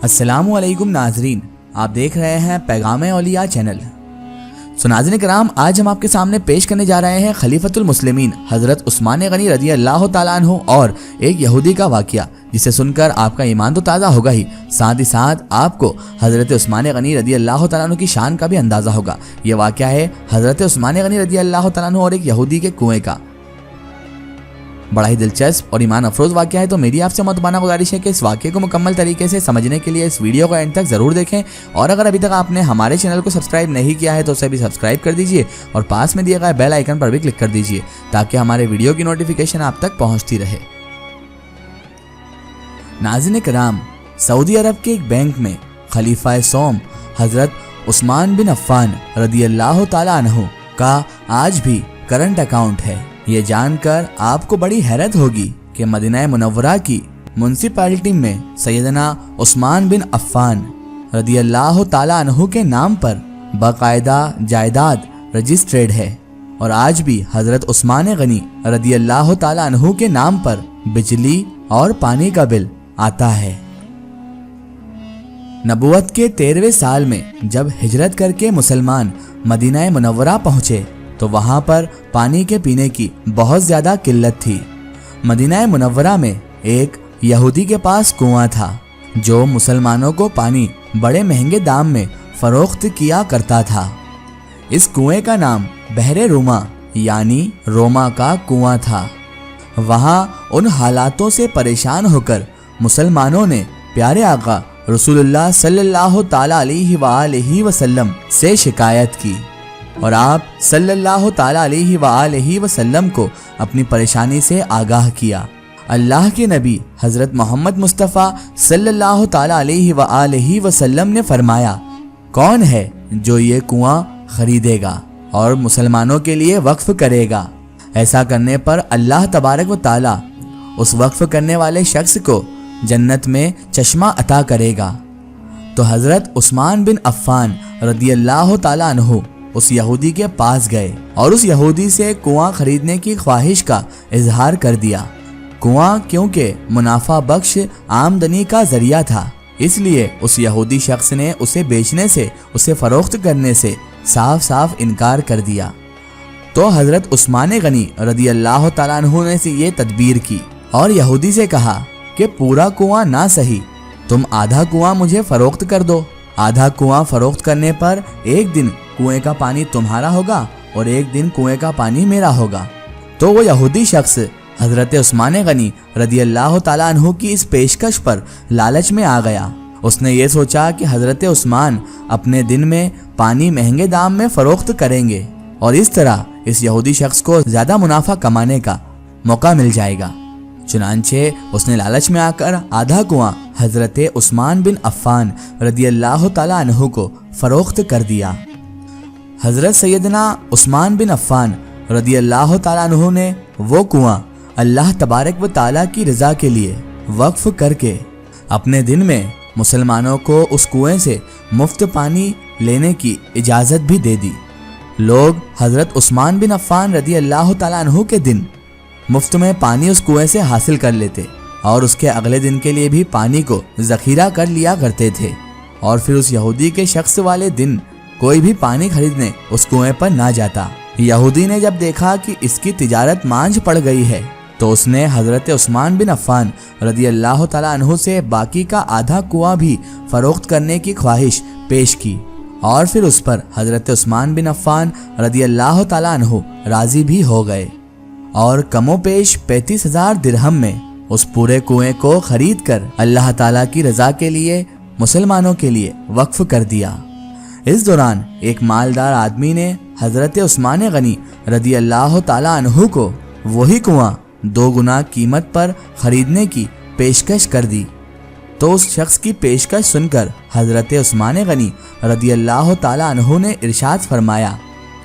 अस्सलामु अलैकुम नाजरीन, आप देख रहे हैं पैगाम औलिया चैनल। सो नाज़रीन कराम, आज हम आपके सामने पेश करने जा रहे हैं खलीफतुल मुस्लिमीन हज़रत उस्मान गनी रज़ी अल्लाह ताला अन्हु और एक यहूदी का वाक़या, जिसे सुनकर आपका ईमान तो ताज़ा होगा ही, साथ ही साथ आपको हज़रत उस्मान गनी रज़ी अल्लाह ताला अन्हु की शान का भी अंदाज़ा होगा। ये वाक़या है हज़रत उस्मान गनी रज़ी अल्लाह ताला अन्हु और एक यहूदी के कुएं का। बड़ा ही दिलचस्प और ईमान अफरोज वाक़या है, तो मेरी आपसे मुतबाना गुजारिश है कि इस वाक़े को मुकम्मल तरीके से समझने के लिए इस वीडियो को एंड तक ज़रूर देखें। और अगर अभी तक आपने हमारे चैनल को सब्सक्राइब नहीं किया है तो उसे भी सब्सक्राइब कर दीजिए और पास में दिए गए बेल आइकन पर भी क्लिक कर दीजिए ताकि हमारे वीडियो की नोटिफिकेशन आप तक पहुँचती रहे। नाज़रीन कराम, सऊदी अरब के एक बैंक में खलीफा सोम हज़रत उस्मान बिन अफ़्फ़ान रज़ी अल्लाह ताला अन्हु का आज भी करंट अकाउंट है। ये जानकर आपको बड़ी हैरत होगी कि मदीना मुनव्वरा की म्युनिसिपैलिटी में सैयदना उस्मान बिन अफ़्फ़ान रज़ी अल्लाह ताला अन्हु के नाम पर बाकायदा जायदाद रजिस्ट्रेड है और आज भी हज़रत उस्मान गनी रज़ी अल्लाह ताला अन्हु के नाम पर बिजली और पानी का बिल आता है। नबूवत के 13वें साल में जब हिजरत करके मुसलमान मदीना मुनव्वरा पहुँचे तो वहां पर पानी के पीने की बहुत ज्यादा किल्लत थी। मदीना मुनव्वरा में एक यहूदी के पास कुआं था जो मुसलमानों को पानी बड़े महंगे दाम में फरोख्त किया करता था। इस कुएं का नाम बहरे रोमा यानी रोमा का कुआं था। वहां उन हालातों से परेशान होकर मुसलमानों ने प्यारे आका रसूलुल्लाह सल्लल्लाहु ताला अलैहि वसल्लम से शिकायत की और आप सल्लल्लाहु ताला अलैहि वसल्लम को अपनी परेशानी से आगाह किया। अल्लाह के नबी हज़रत मोहम्मद मुस्तफ़ा सल्लल्लाहु ताला अलैहि वसल्लम ने फरमाया, कौन है जो ये कुआं खरीदेगा और मुसलमानों के लिए वक्फ करेगा? ऐसा करने पर अल्लाह तबारक व ताला उस वक्फ करने वाले शख्स को जन्नत में चश्मा अता करेगा। तो हज़रत उस्मान बिन अफ़्फ़ान रज़ी अल्लाह ताला अन्हु उस यहूदी के पास गए और उस यहूदी से कुआं खरीदने की ख्वाहिश का इजहार कर दिया। कुआं क्योंकि मुनाफा बख्श आमदनी का जरिया था, इसलिए उस यहूदी शख्स ने उसे बेचने से, उसे फरोख्त करने से साफ साफ इनकार कर दिया। तो हज़रत उस्मान गनी रज़ी अल्लाह ताला अन्हु ने से ये तदबीर की और यहूदी से कहा कि पूरा कुआं ना सही, तुम आधा कुआं मुझे फरोख्त कर दो। आधा कुआं फरोख्त करने पर एक दिन कुएं का पानी तुम्हारा होगा और एक दिन कुएं का पानी मेरा होगा। तो वो यहूदी शख्स हज़रत उस्मान गनी रज़ी अल्लाह ताला अन्हु की इस पेशकश पर लालच में आ गया। उसने ये सोचा कि हज़रत उस्मान अपने दिन में पानी महंगे दाम में फ़रोख्त करेंगे और इस तरह इस यहूदी शख्स को ज़्यादा मुनाफा कमाने का मौका मिल जाएगा। चुनांचे उसने लालच में आकर आधा कुआं हज़रत उस्मान बिन अफ़्फ़ान रज़ी अल्लाह ताला अन्हु को फ़रोख्त कर दिया। हज़रत सैयदना उस्मान बिन अफ़्फ़ान रज़ी अल्लाह ताला अन्हु ने वो कुआं अल्लाह तबारक व ताला की रज़ा के लिए वक्फ करके अपने दिन में मुसलमानों को उस कुएं से मुफ्त पानी लेने की इजाज़त भी दे दी। लोग हज़रत उस्मान बिन अफ़्फ़ान रज़ी अल्लाह ताला अन्हु के दिन मुफ्त में पानी उस कुएं से हासिल कर लेते और उसके अगले दिन के लिए भी पानी को ज़ख़ीरा कर लिया करते थे और फिर उस यहूदी के शख्स वाले दिन कोई भी पानी खरीदने उस कुएं पर ना जाता। यहूदी ने जब देखा कि इसकी तिजारत मांझ पड़ गई है तो उसने हज़रत उस्मान बिन अफ़्फ़ान रज़ी अल्लाह ताला अन्हु से बाकी का आधा कुआं भी फ़रोख्त करने की ख्वाहिश पेश की और फिर उस पर हज़रत उस्मान बिन अफ़्फ़ान रज़ी अल्लाह ताला अन्हु राज़ी भी हो गए और कमो पेश 35,000 दिरहम में उस पूरे कुएं को खरीद कर अल्लाह ताला की रज़ा के लिए मुसलमानों के लिए वक्फ कर दिया। इस दौरान एक मालदार आदमी ने हज़रत उस्मान गनी रज़ी अल्लाह ताला अन्हु को वही कुआं 2 गुना कीमत पर खरीदने की पेशकश कर दी। तो उस शख्स की पेशकश सुनकर हज़रत उस्मान गनी रज़ी अल्लाह ताला अन्हु ने इरशाद फरमाया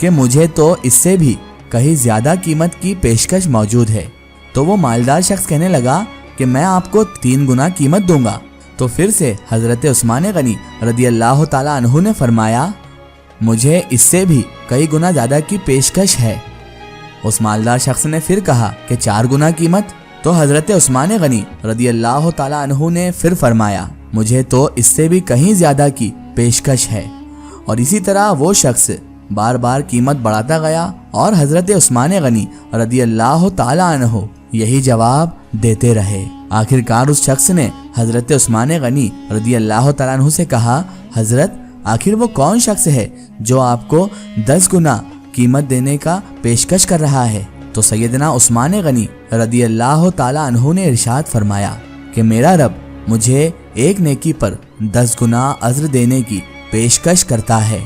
कि मुझे तो इससे भी कहीं ज़्यादा कीमत की पेशकश मौजूद है। तो वो मालदार शख्स कहने लगा कि मैं आपको 3 गुना कीमत दूंगा। तो फिर से हज़रत उस्मान गनी रज़ी अल्लाह ताला अन्हु ने फरमाया, मुझे इससे भी कई गुना ज़्यादा की पेशकश है। उस मालदार शख्स ने फिर कहा कि 4 गुना कीमत। तो हज़रत उस्मान गनी रज़ी अल्लाह ताला अन्हु ने फिर फरमाया مجھے تو اس سے بھی کہیں زیادہ کی پیشکش ہے۔ اور اسی طرح وہ شخص بار بار قیمت بڑھاتا گیا اور حضرت عثمان غنی رضی اللہ تعالی عنہ یہی جواب دیتے رہے۔ آخرکار اس شخص نے حضرت عثمان غنی رضی اللہ تعالی عنہ سے کہا، حضرت آخر وہ کون شخص ہے جو آپ کو 10 گنا قیمت دینے کا پیشکش کر رہا ہے؟ تو سیدنا عثمان غنی رضی اللہ تعالی عنہ نے ارشاد فرمایا کہ میرا رب مجھے ایک نیکی پر 10 گنا اجر دینے کی پیشکش کرتا ہے۔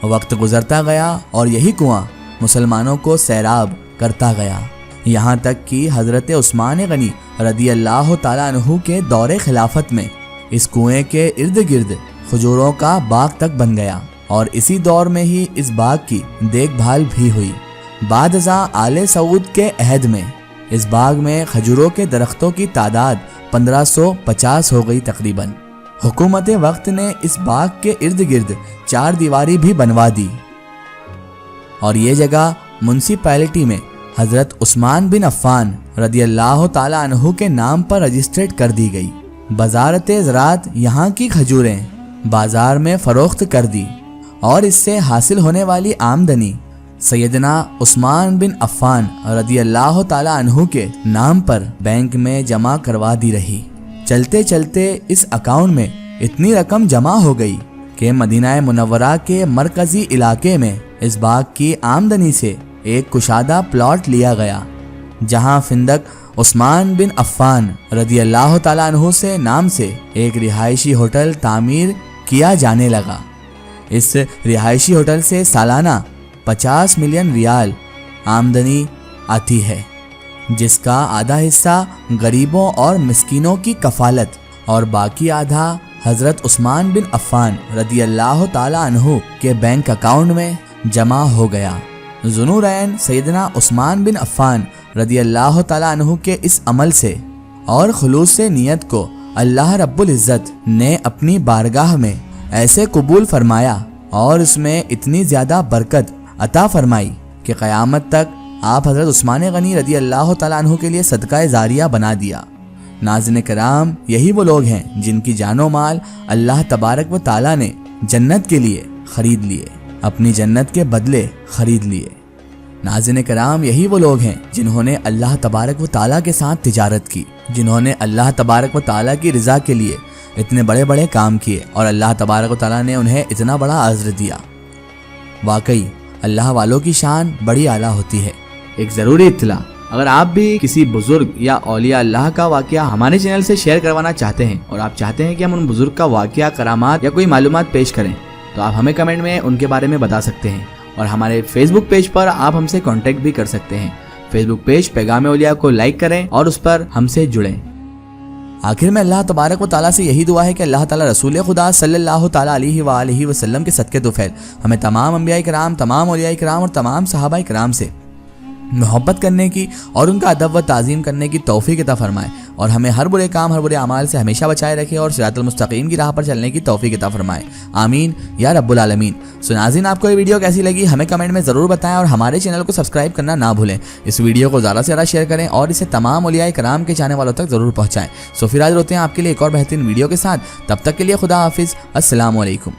وقت گزرتا گیا اور یہی کنواں مسلمانوں کو سیراب کرتا گیا، یہاں تک کہ حضرت عثمان غنی رضی اللہ تعالی عنہ کے دور خلافت میں اس کنویں کے ارد گرد کھجوروں کا باغ تک بن گیا، اور اسی دور میں ہی اس باغ کی دیکھ بھال بھی ہوئی۔ بعد ازاں آل سعود کے عہد میں اس باغ میں کھجوروں کے درختوں کی تعداد 1550 ہو گئی تقریباً۔ حکومت وقت نے اس باغ کے ارد گرد 4 دیواری بھی بنوا دی، اور یہ جگہ منسپلٹی میں حضرت عثمان بن عفان رضی اللہ تعالی عنہ کے نام پر رجسٹرڈ کر دی گئی۔ وزارت زراعت یہاں کی کھجوریں بازار میں فروخت کر دی، اور اس سے حاصل ہونے والی آمدنی سیدنا عثمان بن عفان رضی اللہ تعالی عنہ کے نام پر بینک میں جمع کروا دی رہی۔ چلتے چلتے اس اکاؤنٹ میں اتنی رقم جمع ہو گئی کہ مدینہ منورہ کے مرکزی علاقے میں اس باغ کی آمدنی سے ایک کشادہ پلاٹ لیا گیا، جہاں فندق عثمان بن عفان رضی اللہ تعالیٰ عنہ سے نام سے ایک رہائشی ہوٹل تعمیر کیا جانے لگا۔ اس رہائشی ہوٹل سے سالانہ 50 ملین ریال آمدنی آتی ہے، جس کا آدھا حصہ غریبوں اور مسکینوں کی کفالت اور باقی آدھا حضرت عثمان بن عفان رضی اللہ تعالی عنہ کے بینک اکاؤنٹ میں جمع ہو گیا۔ ذوالنورین سیدنا عثمان بن عفان رضی اللہ تعالی عنہ کے اس عمل سے اور خلوص سے نیت کو اللہ رب العزت نے اپنی بارگاہ میں ایسے قبول فرمایا اور اس میں اتنی زیادہ برکت عطا فرمائی کہ قیامت تک آپ حضرت عثمان غنی رضی اللہ تعالیٰ عنہ کے لیے صدقہ جاریہ بنا دیا۔ ناظرین کرام، یہی وہ لوگ ہیں جن کی جان و مال اللہ تبارک و تعالیٰ نے جنت کے لیے خرید لیے، اپنی جنت کے بدلے خرید لیے۔ ناظرین کرام، یہی وہ لوگ ہیں جنہوں نے اللہ تبارک و تعالیٰ کے ساتھ تجارت کی، جنہوں نے اللہ تبارک و تعالیٰ کی رضا کے لیے اتنے بڑے بڑے کام کیے، اور اللہ تبارک و تعالیٰ نے انہیں اتنا بڑا اجر دیا۔ واقعی اللہ والوں کی شان بڑی اعلیٰ ہوتی ہے۔ ایک ضروری اطلاع، اگر آپ بھی کسی بزرگ یا اولیاء اللہ کا واقعہ ہمارے چینل سے شیئر کروانا چاہتے ہیں، اور آپ چاہتے ہیں کہ ہم ان بزرگ کا واقعہ، کرامات یا کوئی معلومات پیش کریں، تو آپ ہمیں کمنٹ میں ان کے بارے میں بتا سکتے ہیں، اور ہمارے فیس بک پیج پر آپ ہم سے کانٹیکٹ بھی کر سکتے ہیں۔ فیس بک پیج پیغام اولیاء کو لائک کریں اور اس پر ہم سے جڑیں۔ آخر میں اللہ تبارک و تعالیٰ سے یہی دعا ہے کہ اللہ تعالیٰ رسول خدا صلی اللہ تعالیٰ علیہ وآلہ وسلم کے صدقے طفیل ہمیں تمام انبیاء کرام، تمام اولیاء کرام اور تمام صحابہ کرام سے محبت کرنے کی اور ان کا ادب و تعظیم کرنے کی توفیق عطا فرمائے، اور ہمیں ہر برے کام، ہر برے اعمال سے ہمیشہ بچائے رکھے، اور صراط المستقیم کی راہ پر چلنے کی توفیق عطا فرمائے، آمین یا رب العالمین۔ سو ناظرین، آپ کو یہ ویڈیو کیسی لگی ہمیں کمنٹ میں ضرور بتائیں، اور ہمارے چینل کو سبسکرائب کرنا نہ بھولیں۔ اس ویڈیو کو زیادہ سے زیادہ شیئر کریں اور اسے تمام اولیاء کرام کے چاہنے والوں تک ضرور پہنچائیں۔ سو پھر حاضر ہوتے ہیں آپ کے لیے ایک اور بہترین ویڈیو کے ساتھ، تب تک کے لیے خدا حافظ، السلام علیکم۔